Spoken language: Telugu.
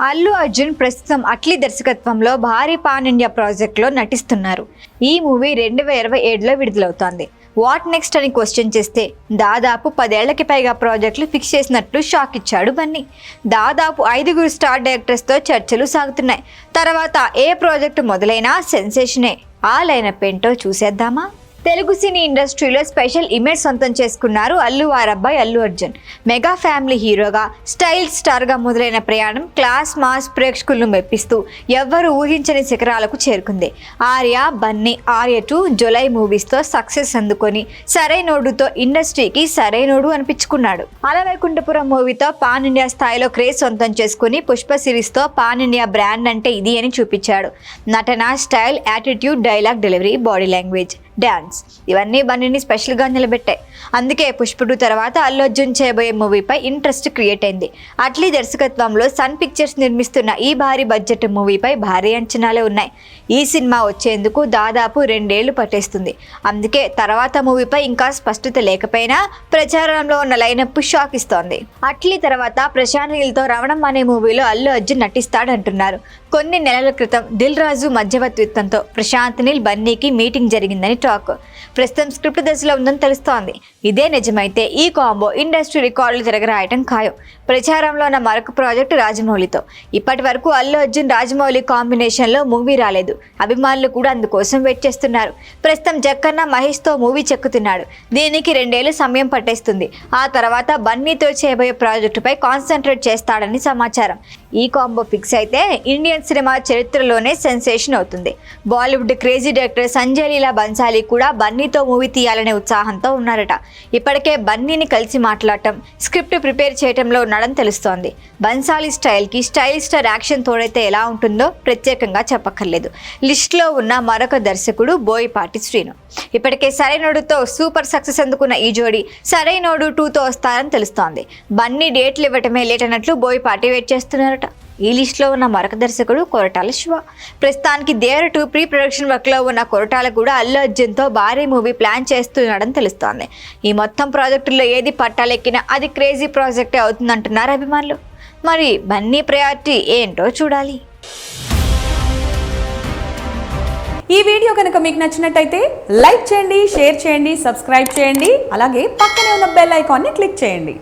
అల్లు అర్జున్ ప్రస్తుతం అట్లీ దర్శకత్వంలో భారీ పాన్ ఇండియా ప్రాజెక్ట్లో నటిస్తున్నారు. ఈ మూవీ 2027లో విడుదలవుతోంది. వాట్ నెక్స్ట్ అని క్వశ్చన్ చేస్తే దాదాపు 10 ఏళ్లకి పైగా ప్రాజెక్టులు ఫిక్స్ చేసినట్లు షాక్ ఇచ్చాడు బన్నీ. దాదాపు 5 స్టార్ డైరెక్టర్స్తో చర్చలు సాగుతున్నాయి. తర్వాత ఏ ప్రాజెక్టు మొదలైనా సెన్సేషనే. ఆ లైనప్ ఏంటో చూసేద్దామా? తెలుగు సినీ ఇండస్ట్రీలో స్పెషల్ ఇమేజ్ సొంతం చేసుకున్నారు అల్లు వారబ్బాయి అల్లు అర్జున్. మెగా ఫ్యామిలీ హీరోగా, స్టైల్ స్టార్గా మొదలైన ప్రయాణం క్లాస్ మాస్ ప్రేక్షకులను మెప్పిస్తూ ఎవ్వరూ ఊహించని శిఖరాలకు చేరుకుంది. ఆర్య, బన్నీ, ఆర్య 2, జులై మూవీస్తో సక్సెస్ అందుకొని సరైనోడుతో ఇండస్ట్రీకి సరైనోడు అనిపించుకున్నాడు. అలవైకుంఠపురం మూవీతో పాన్ ఇండియా స్థాయిలో క్రేజ్ సొంతం చేసుకుని పుష్ప సిరీస్తో పాన్ ఇండియా బ్రాండ్ అంటే ఇది అని చూపించాడు. నటన, style, attitude, dialogue delivery, body language, dance ఇవన్నీ బన్నీని స్పెషల్గా నిలబెట్టాయి. అందుకే పుష్ప 2 తర్వాత అల్లు అర్జున్ చేయబోయే మూవీపై ఇంట్రెస్ట్ క్రియేట్ అయింది. అట్లీ దర్శకత్వంలో సన్ పిక్చర్స్ నిర్మిస్తున్న ఈ భారీ బడ్జెట్ మూవీపై భారీ అంచనాలే ఉన్నాయి. ఈ సినిమా వచ్చేందుకు దాదాపు 2 ఏళ్లు పట్టేస్తుంది. అందుకే తర్వాత మూవీపై ఇంకా స్పష్టత లేకపోయినా ప్రచారంలో ఉన్న లైనప్ షాక్ ఇస్తోంది. అట్లీ తర్వాత ప్రశాంత్ నీల్తో రవణం అనే మూవీలో అల్లు అర్జున్ నటిస్తాడంటున్నారు. కొన్ని నెలల క్రితం దిల్ రాజు మధ్యవర్తిత్వంతో ప్రశాంత్ నీల్, బన్నీకి మీటింగ్ జరిగిందని టాక్. ప్రస్తుతం స్క్రిప్ట్ దశలో ఉందని తెలుస్తోంది. ఇదే నిజమైతే ఈ కాంబో ఇండస్ట్రీ రికార్డులు తిరగరాయటం ఖాయం. ప్రచారంలో ఉన్న మరొక ప్రాజెక్టు రాజమౌళితో. ఇప్పటి వరకు అల్లు అర్జున్, రాజమౌళి కాంబినేషన్లో మూవీ రాలేదు. అభిమానులు కూడా అందుకోసం వెయిట్ చేస్తున్నారు. ప్రస్తుతం జక్కన్న, మహేష్తో మూవీ చెక్కుతున్నాడు. దీనికి 2 ఏళ్లు సమయం పట్టేస్తుంది. ఆ తర్వాత బన్నీతో చేయబోయే ప్రాజెక్టుపై కాన్సన్ట్రేట్ చేస్తాడని సమాచారం. ఈ కాంబో ఫిక్స్ అయితే ఇండియన్ సినిమా చరిత్రలోనే సెన్సేషన్ అవుతుంది. బాలీవుడ్ క్రేజీ డైరెక్టర్ సంజయ్ లీలా బన్సాలీ కూడా బన్నీతో మూవీ తీయాలనే ఉత్సాహంతో ఉన్నారట. ఇప్పటికే బన్నీని కలిసి మాట్లాడటం, స్క్రిప్ట్ ప్రిపేర్ చేయడంలో ఉన్నాడని తెలుస్తోంది. బన్సాలీ స్టైల్కి స్టైల్ స్టార్ యాక్షన్ తోడైతే ఎలా ఉంటుందో ప్రత్యేకంగా చెప్పక్కర్లేదు. లిస్ట్లో ఉన్న మరొక దర్శకుడు బోయపాటి శ్రీను. ఇప్పటికే సరైనోడుతో సూపర్ సక్సెస్ అందుకున్న ఈ జోడీ సరైనోడు 2తో వస్తారని తెలుస్తోంది. బన్నీ డేట్లు ఇవ్వటమే లేట్ అన్నట్లు బోయపాటి వెయిట్ చేస్తున్నారట. ఈ లిస్టులో ఉన్న మరొక దర్శకుడు కొరటాల శివ. ప్రస్తుతానికి దేవర 2 ప్రీ ప్రొడక్షన్ వర్క్లో ఉన్న కొరటాల కూడా అల్లు అర్జున్తో భారీ మూవీ ప్లాన్ చేస్తున్నాడని తెలుస్తోంది. ఈ మొత్తం ప్రాజెక్టుల్లో ఏది పట్టాలెక్కినా అది క్రేజీ ప్రాజెక్టే అవుతుందంటున్నారు అభిమానులు. మరి బన్నీ ప్రయారిటీ ఏంటో చూడాలి. ఈ వీడియో కనుక మీకు నచ్చినట్టయితే లైక్ చేయండి, షేర్ చేయండి, సబ్స్క్రైబ్ చేయండి. అలాగే పక్కనే ఉన్న బెల్ ఐకాన్ని క్లిక్ చేయండి.